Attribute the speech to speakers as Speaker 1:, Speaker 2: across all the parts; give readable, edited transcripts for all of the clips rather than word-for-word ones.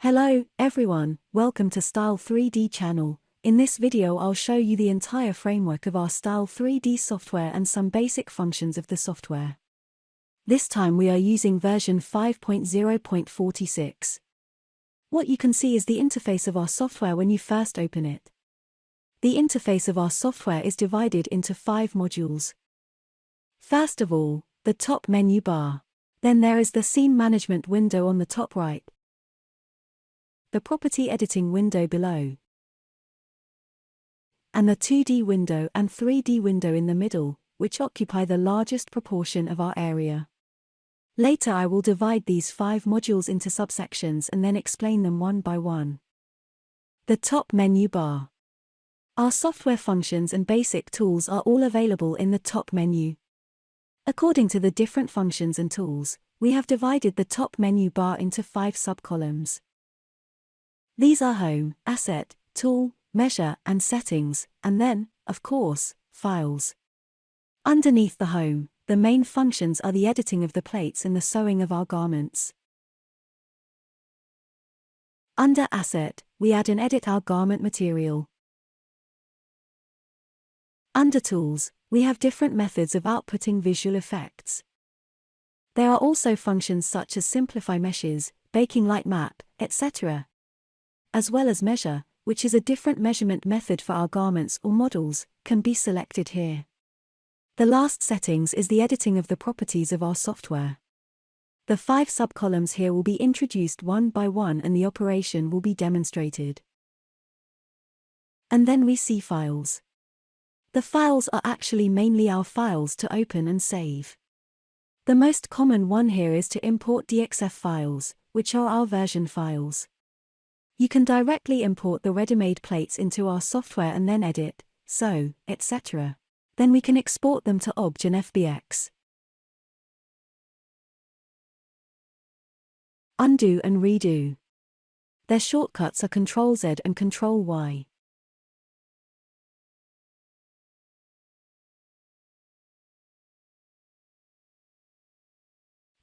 Speaker 1: Hello, everyone, welcome to Style3D channel. In this video I'll show you the entire framework of our Style3D software and some basic functions of the software. This time we are using version 5.0.46. What you can see is the interface of our software when you first open it. The interface of our software is divided into 5 modules. First of all, the top menu bar. Then there is the scene management window on the top right, the property editing window below, and the 2D window and 3D window in the middle, which occupy the largest proportion of our area. Later I will divide these 5 modules into subsections and then explain them one by one. The top menu bar. Our software functions and basic tools are all available in the top menu. According to the different functions and tools, we have divided the top menu bar into 5 subcolumns. These are Home, Asset, Tool, Measure, and Settings, and then, of course, Files. Underneath the Home, the main functions are the editing of the plates and the sewing of our garments. Under Asset, we add and edit our garment material. Under Tools, we have different methods of outputting visual effects. There are also functions such as Simplify Meshes, Baking Light Map, etc., as well as Measure, which is a different measurement method for our garments or models, can be selected here. The last settings is the editing of the properties of our software. The 5 subcolumns here will be introduced one by one and the operation will be demonstrated. And then we see Files. The files are actually mainly our files to open and save. The most common one here is to import DXF files, which are our version files. You can directly import the ready-made plates into our software and then edit, sew, etc. Then we can export them to OBJ and FBX. Undo and redo. Their shortcuts are Ctrl-Z and Ctrl-Y.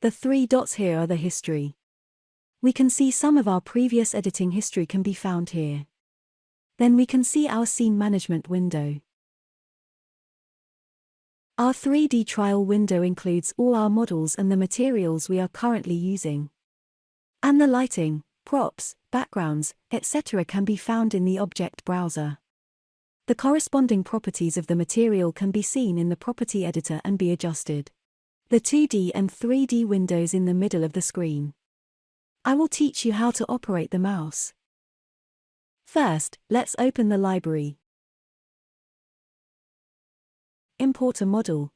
Speaker 1: The 3 dots here are the history. We can see some of our previous editing history can be found here. Then we can see our scene management window. Our 3D trial window includes all our models and the materials we are currently using. And the lighting, props, backgrounds, etc. can be found in the object browser. The corresponding properties of the material can be seen in the property editor and be adjusted. The 2D and 3D windows in the middle of the screen. I will teach you how to operate the mouse. First, let's open the library. Import a model.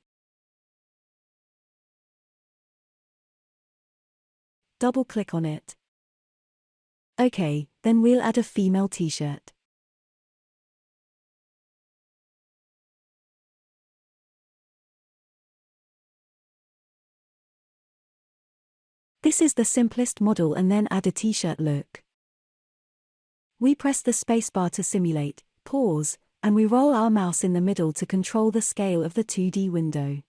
Speaker 1: Double-click on it. OK, then we'll add a female t-shirt. This is the simplest model and then add a t-shirt look. We press the spacebar to simulate, pause, and we roll our mouse in the middle to control the scale of the 2D window.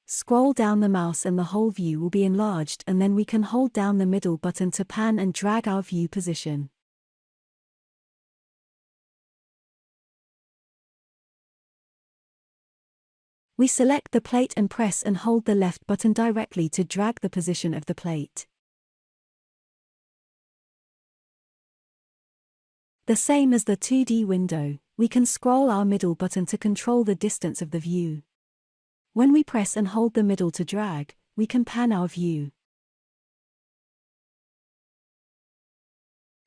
Speaker 1: Scroll down the mouse and the whole view will be enlarged, and then we can hold down the middle button to pan and drag our view position. We select the plate and press and hold the left button directly to drag the position of the plate. The same as the 2D window, we can scroll our middle button to control the distance of the view. When we press and hold the middle to drag, we can pan our view.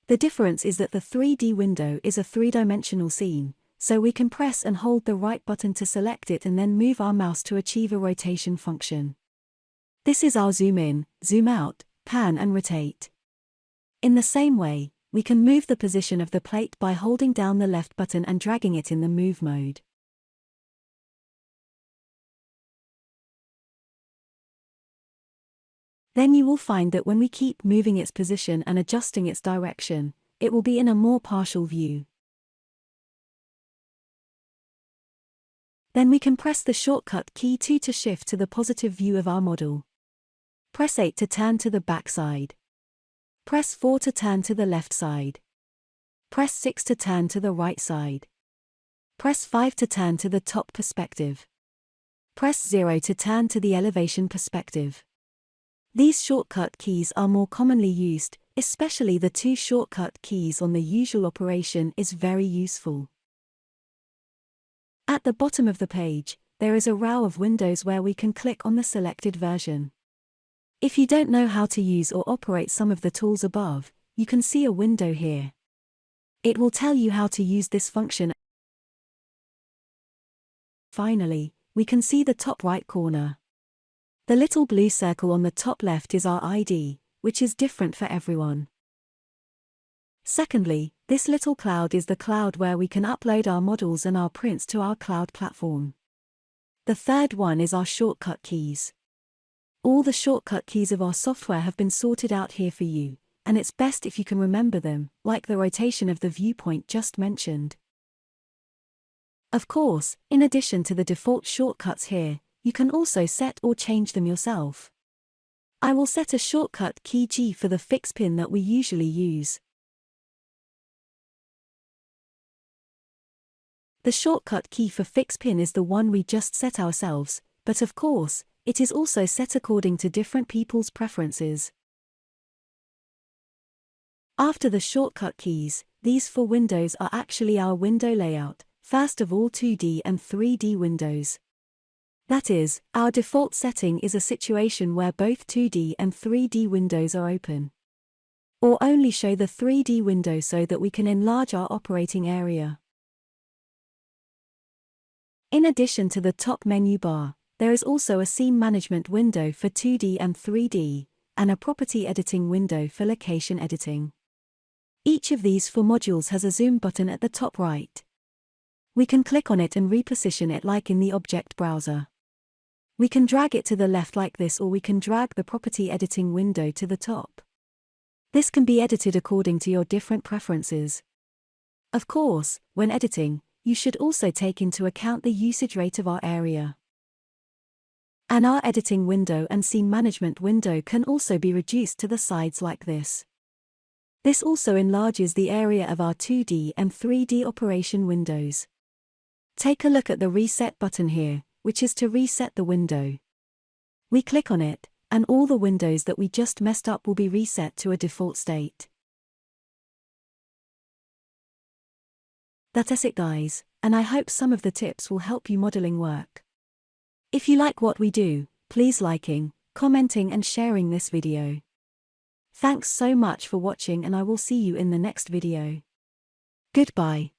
Speaker 1: The difference is that the 3D window is a 3-dimensional scene, so we can press and hold the right button to select it and then move our mouse to achieve a rotation function. This is our zoom in, zoom out, pan and rotate. In the same way, we can move the position of the plate by holding down the left button and dragging it in the move mode. Then you will find that when we keep moving its position and adjusting its direction, it will be in a more partial view. Then we can press the shortcut key 2 to shift to the positive view of our model. Press 8 to turn to the back side. Press 4 to turn to the left side. Press 6 to turn to the right side. Press 5 to turn to the top perspective. Press 0 to turn to the elevation perspective. These shortcut keys are more commonly used, especially the 2 shortcut keys on the usual operation is very useful. At the bottom of the page, there is a row of windows where we can click on the selected version. If you don't know how to use or operate some of the tools above, you can see a window here. It will tell you how to use this function. Finally, we can see the top right corner. The little blue circle on the top left is our ID, which is different for everyone. Secondly, this little cloud is the cloud where we can upload our models and our prints to our cloud platform. The third one is our shortcut keys. All the shortcut keys of our software have been sorted out here for you, and it's best if you can remember them, like the rotation of the viewpoint just mentioned. Of course, in addition to the default shortcuts here, you can also set or change them yourself. I will set a shortcut key G for the fix pin that we usually use. The shortcut key for fix pin is the one we just set ourselves, but of course, it is also set according to different people's preferences. After the shortcut keys, these 4 windows are actually our window layout, first of all 2D and 3D windows. That is, our default setting is a situation where both 2D and 3D windows are open. Or only show the 3D window so that we can enlarge our operating area. In addition to the top menu bar, there is also a scene management window for 2D and 3D, and a property editing window for location editing. Each of these 4 modules has a zoom button at the top right. We can click on it and reposition it like in the object browser. We can drag it to the left like this, or we can drag the property editing window to the top. This can be edited according to your different preferences. Of course, when editing, you should also take into account the usage rate of our area. And our editing window and scene management window can also be reduced to the sides like this. This also enlarges the area of our 2D and 3D operation windows. Take a look at the reset button here, which is to reset the window. We click on it, and all the windows that we just messed up will be reset to a default state. That's it guys, and I hope some of the tips will help you modeling work. If you like what we do, please liking, commenting and sharing this video. Thanks so much for watching, and I will see you in the next video. Goodbye.